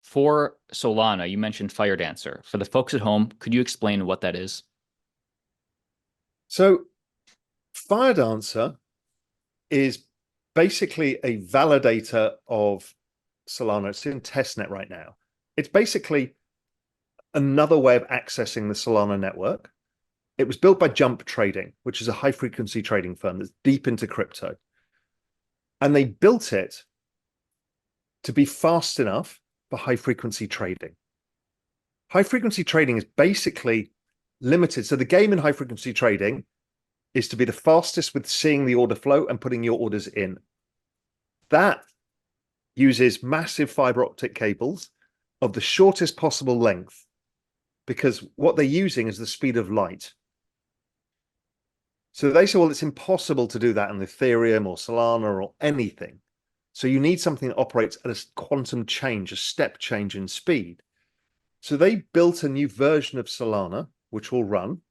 For Solana, you mentioned Firedancer. For the folks at home, could you explain what that is? So Firedancer is basically a validator of Solana. It's in testnet right now. It's basically another way of accessing the Solana network. It was built by Jump Trading, which is a high frequency trading firm that's deep into crypto. And they built it to be fast enough for high frequency trading. High frequency trading is basically limited. So the game in high frequency trading is to be the fastest with seeing the order flow and putting your orders in. That uses massive fiber optic cables of the shortest possible length, because what they're using is the speed of light. So they say, well, it's impossible to do that in Ethereum or Solana or anything. So you need something that operates at a quantum change, a step change in speed. So they built a new version of Solana, which will run,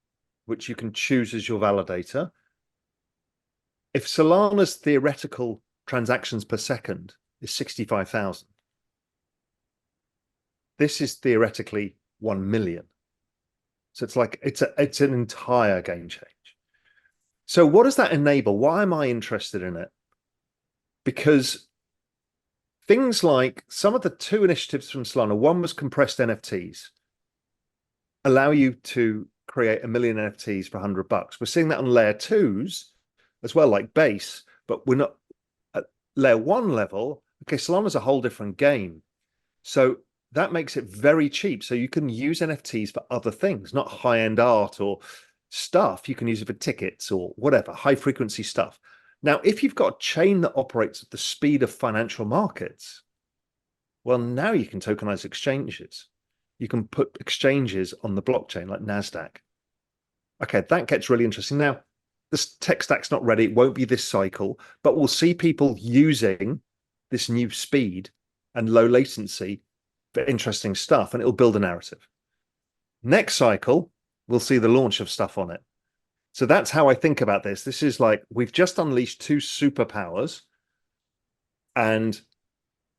which you can choose as your validator. If Solana's theoretical transactions per second is 65,000, this is theoretically 1 million. So it's like it's an entire game change. So what does that enable? Why am I interested in it? Because things like some of the two initiatives from Solana, one was compressed NFTs, allow you to create 1 million NFTs for $100. We're seeing that on layer twos as well, like Base, but we're not at layer one level. Okay, Solana's a whole different game. So that makes it very cheap. So you can use NFTs for other things, not high-end art or stuff. You can use it for tickets or whatever, high frequency stuff. Now, if you've got a chain that operates at the speed of financial markets, well, now you can tokenize exchanges. You can put exchanges on the blockchain like NASDAQ. Okay, that gets really interesting. Now, this tech stack's not ready. It won't be this cycle, but we'll see people using this new speed and low latency for interesting stuff, and it'll build a narrative. Next cycle, we'll see the launch of stuff on it. So that's how I think about this. This is like we've just unleashed two superpowers, and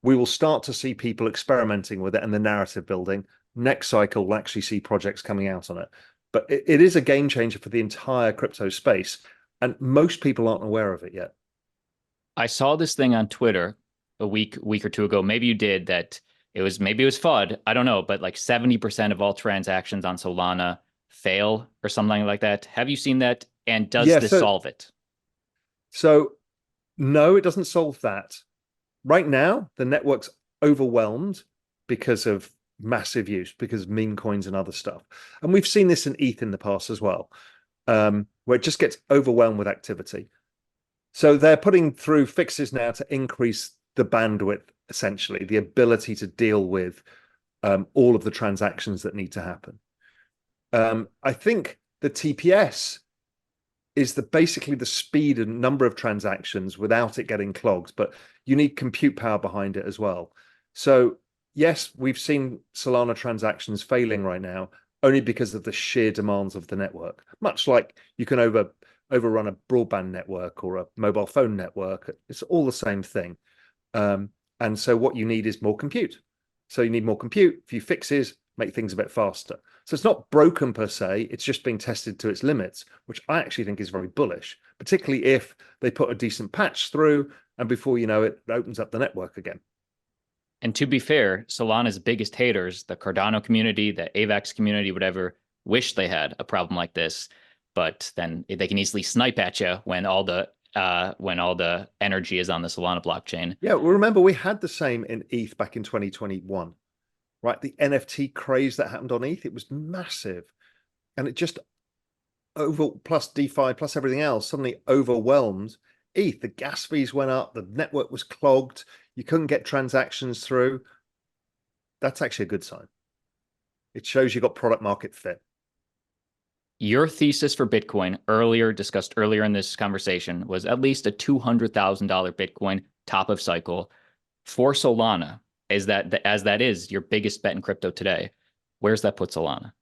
we will start to see people experimenting with it and the narrative building. Next cycle, we'll actually see projects coming out on it. But it is a game changer for the entire crypto space, and most people aren't aware of it yet. I saw this thing on Twitter a week or two ago. Maybe you did that. Maybe it was FUD. I don't know, but like 70% of all transactions on Solana fail or something like that. Have you seen that? And does Yeah, this solve it? so no, it doesn't solve that. Right now, the network's overwhelmed because of massive use, because of meme coins and other stuff. And we've seen this in ETH in the past as well, where it just gets overwhelmed with activity. So they're putting through fixes now to increase the bandwidth, essentially, the ability to deal with all of the transactions that need to happen. I think the TPS is basically the speed and number of transactions without it getting clogged, but you need compute power behind it as well. So yes, we've seen Solana transactions failing right now only because of the sheer demands of the network. Much like you can overrun a broadband network or a mobile phone network. It's all the same thing. And so what you need is more compute. So you need more compute, a few fixes, make things a bit faster. So it's not broken per se, it's just being tested to its limits, which I actually think is very bullish, particularly if they put a decent patch through and before you know it, it opens up the network again. And to be fair, Solana's biggest haters, the Cardano community, the AVAX community, whatever, wish they had a problem like this. But then they can easily snipe at you when all the energy is on the Solana blockchain. Yeah, well, remember we had the same in ETH back in 2021, right? The NFT craze that happened on ETH, it was massive. And it just plus DeFi, plus everything else, suddenly overwhelmed ETH. The gas fees went up, the network was clogged, you couldn't get transactions through. That's actually a good sign. It shows you got product market fit. Your thesis for Bitcoin discussed earlier in this conversation was at least a $200,000 Bitcoin top of cycle for Solana. As that is your biggest bet in crypto today, where's that put Solana?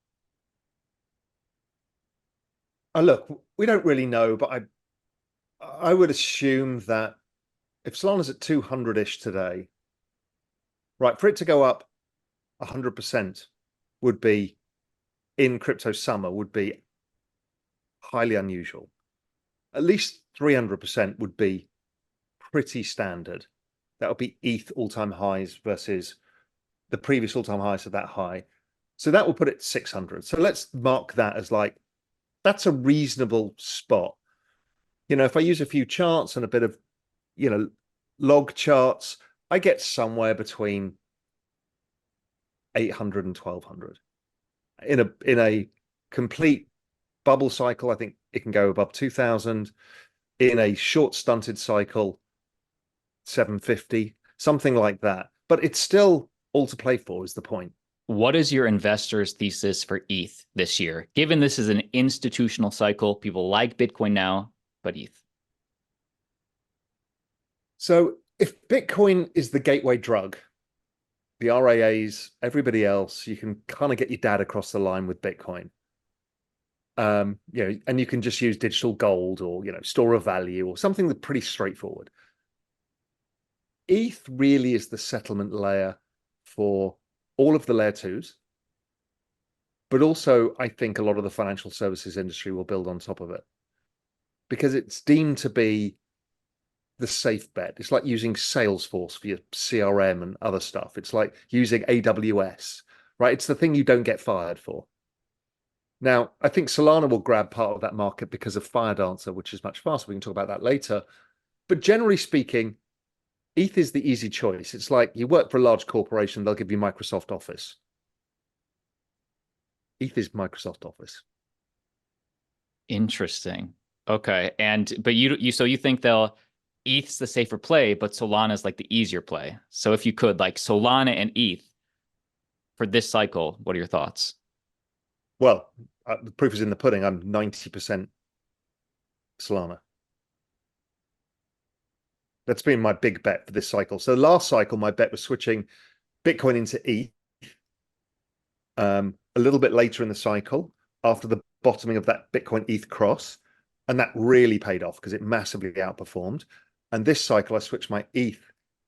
Look, we don't really know, but I would assume that if Solana's at 200-ish today, right, for it to go up 100% would be in crypto summer would be highly unusual. At least 300% would be pretty standard. That would be ETH all-time highs versus the previous all-time highs of that high. So that will put it 600. So let's mark that as like, that's a reasonable spot. You know, if I use a few charts and a bit of, you know, log charts, I get somewhere between 800 and 1200. In a complete bubble cycle, I think it can go above 2000. In a short stunted cycle, 750, something like that. But it's still all to play for, is the point. What is your investor's thesis for ETH this year? Given this is an institutional cycle, people like Bitcoin now, but ETH. So if Bitcoin is the gateway drug, the RAAs, everybody else, you can kind of get your dad across the line with Bitcoin. You know, and you can just use digital gold or, you know, store of value or something that's pretty straightforward. ETH really is the settlement layer for all of the layer twos, but also I think a lot of the financial services industry will build on top of it because it's deemed to be the safe bet. It's like using Salesforce for your CRM and other stuff. It's like using AWS, right? It's the thing you don't get fired for. Now, I think Solana will grab part of that market because of Firedancer, which is much faster. We can talk about that later. But generally speaking, ETH is the easy choice. It's like you work for a large corporation, they'll give you Microsoft Office. ETH is Microsoft Office. Interesting. Okay. But you think ETH's the safer play, but Solana's like the easier play. So if you could, like Solana and ETH for this cycle, what are your thoughts? Well, the proof is in the pudding. I'm 90% Solana. That's been my big bet for this cycle. So last cycle, my bet was switching Bitcoin into ETH a little bit later in the cycle after the bottoming of that Bitcoin ETH cross. And that really paid off because it massively outperformed. And this cycle, I switched my ETH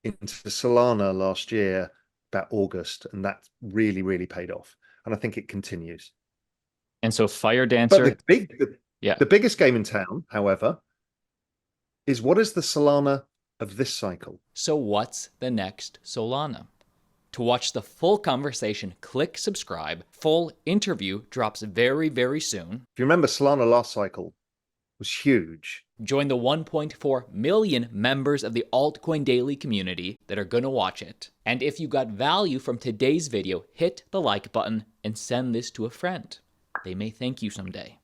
into Solana last year, about August. And that really, really paid off. And I think it continues. And so Firedancer. But the biggest game in town, however, is what is the Solana of this cycle? So what's the next Solana? To watch the full conversation, click subscribe. Full interview drops very, very soon. If you remember, Solana last cycle was huge. Join the 1.4 million members of the Altcoin Daily community that are going to watch it. And if you got value from today's video, hit the like button and send this to a friend. They may thank you someday.